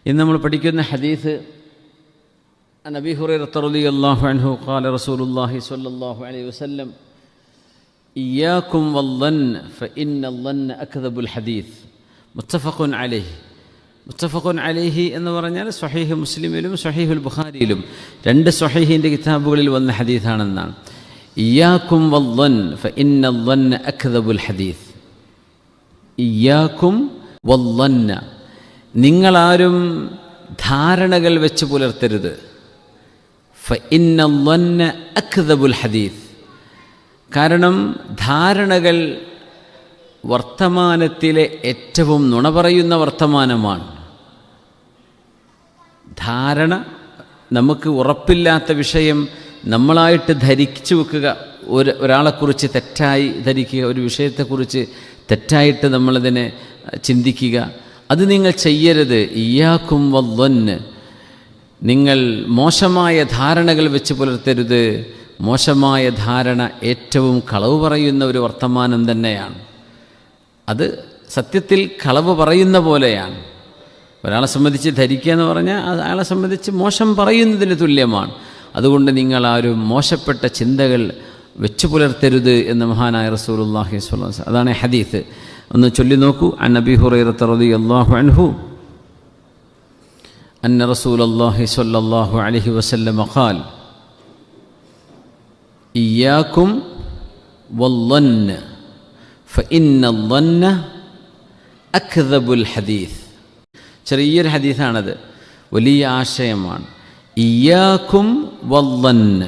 ഇന്ന് നമ്മൾ പഠിക്കുന്ന ഹദീസ് عن أبي هريرة رضي الله عنه قال رسول الله صلى الله عليه وسلم إياكم والظن فإن الظن أكذب الحديث متفق عليه എന്ന് പറഞ്ഞാൽ സ്വഹീഹ് മുസ്ലിമിലും സ്വഹീഹുൽ ബുഖാരിയിലും രണ്ട് സ്വഹീഹിൻ്റെ കിതാബുകളിൽ വന്ന ഹദീസാണെന്നാണ്. ഇയ്യാക്കും വല്ലൻ ഫഇന്ന الظن أكذب الحديث. ഇയ്യാക്കും വല്ലന്ന, നിങ്ങളാരും ധാരണകൾ വെച്ച് പുലർത്തരുത്. ഫഇന്ന الظن أكذب الحديث. കാരണം ധാരണകൾ വർത്തമാനത്തിലെ ഏറ്റവും നുണ പറയുന്ന വർത്തമാനമാണ്. ധാരണ, നമുക്ക് ഉറപ്പില്ലാത്ത വിഷയം നമ്മളായിട്ട് ധരിച്ചു വെക്കുക, ഒരാളെക്കുറിച്ച് തെറ്റായി ധരിക്കുക, ഒരു വിഷയത്തെക്കുറിച്ച് തെറ്റായിട്ട് നമ്മളതിനെ ചിന്തിക്കുക, അത് നിങ്ങൾ ചെയ്യരുത്. ഇയ്യാക്കും വല്ലൻ, നിങ്ങൾ മോശമായ ധാരണകൾ വെച്ച് പുലർത്തരുത്. മോശമായ ധാരണ ഏറ്റവും കളവ് പറയുന്ന ഒരു വർത്തമാനം തന്നെയാണ്. അത് സത്യത്തിൽ കളവ് പറയുന്ന പോലെയാണ്. ഒരാളെ സംബന്ധിച്ച് ധരിക്കുക എന്ന് പറഞ്ഞാൽ അത് അയാളെ സംബന്ധിച്ച് മോശം പറയുന്നതിന് തുല്യമാണ്. അതുകൊണ്ട് നിങ്ങളാരും മോശപ്പെട്ട ചിന്തകൾ വെച്ച് പുലർത്തരുത് എന്ന് മഹാനായ റസൂലുള്ളാഹി സ്വല്ലല്ലാഹു അലൈഹി വസല്ലം, അതാണ് ഹദീസ്. ഒന്ന് ചൊല്ലി നോക്കൂ. അൻ അബീ ഹുറൈറത റളിയല്ലാഹു അൻഹു അന്ന റസൂലുള്ളാഹി സ്വല്ലല്ലാഹു അലൈഹി വസല്ലം ഖാൽ ഇയ്യാക്കും വല്ലന്ന ഫഇന്ന الظن أكذب الحديث. ചെറിയൊരു ഹദീസാണത്, വലിയ ആശയമാണ്. ഇയ്യാക്കും വല്ലന്ന,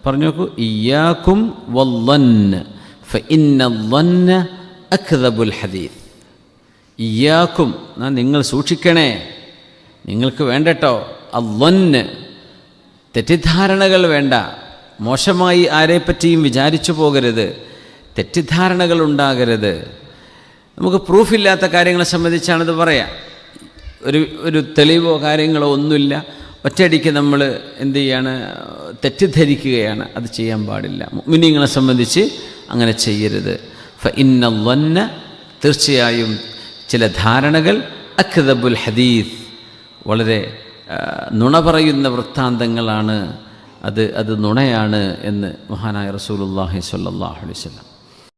പറഞ്ഞു നോക്കൂ. ഇയ്യാക്കും വല്ലന്ന ഫഇന്ന الظن أكذب الحديث. ഇയ്യാക്കും, നിങ്ങൾ സൂക്ഷിക്കണേ, നിങ്ങൾക്ക് വേണ്ടട്ടോ. അല്ലന്ന്, തെറ്റിദ്ധാരണകൾ വേണ്ട. മോശമായി ആരെപ്പറ്റിയും വിചാരിച്ചു പോകരുത്, തെറ്റിദ്ധാരണകൾ ഉണ്ടാകരുത്. നമുക്ക് പ്രൂഫില്ലാത്ത കാര്യങ്ങളെ സംബന്ധിച്ചാണിത് പറയാം. ഒരു തെളിവോ കാര്യങ്ങളോ ഒന്നുമില്ല, ഒറ്റയടിക്ക് നമ്മൾ എന്ത് ചെയ്യാണ്, തെറ്റിദ്ധരിക്കുകയാണ്. അത് ചെയ്യാൻ പാടില്ല. മുഅ്മിനീങ്ങളെ സംബന്ധിച്ച് അങ്ങനെ ചെയ്യരുത്. ഫഇന്ന الظن, തീർച്ചയായും ചില ധാരണകൾ അക്ദബുൽ ഹദീസ്, വളരെ നുണ പറയുന്ന വൃത്താന്തങ്ങളാണ്. അത് നുണയാണ് എന്ന് മഹാനായ റസൂലുള്ളാഹി സ്വല്ലല്ലാഹു അലൈഹി വസല്ലം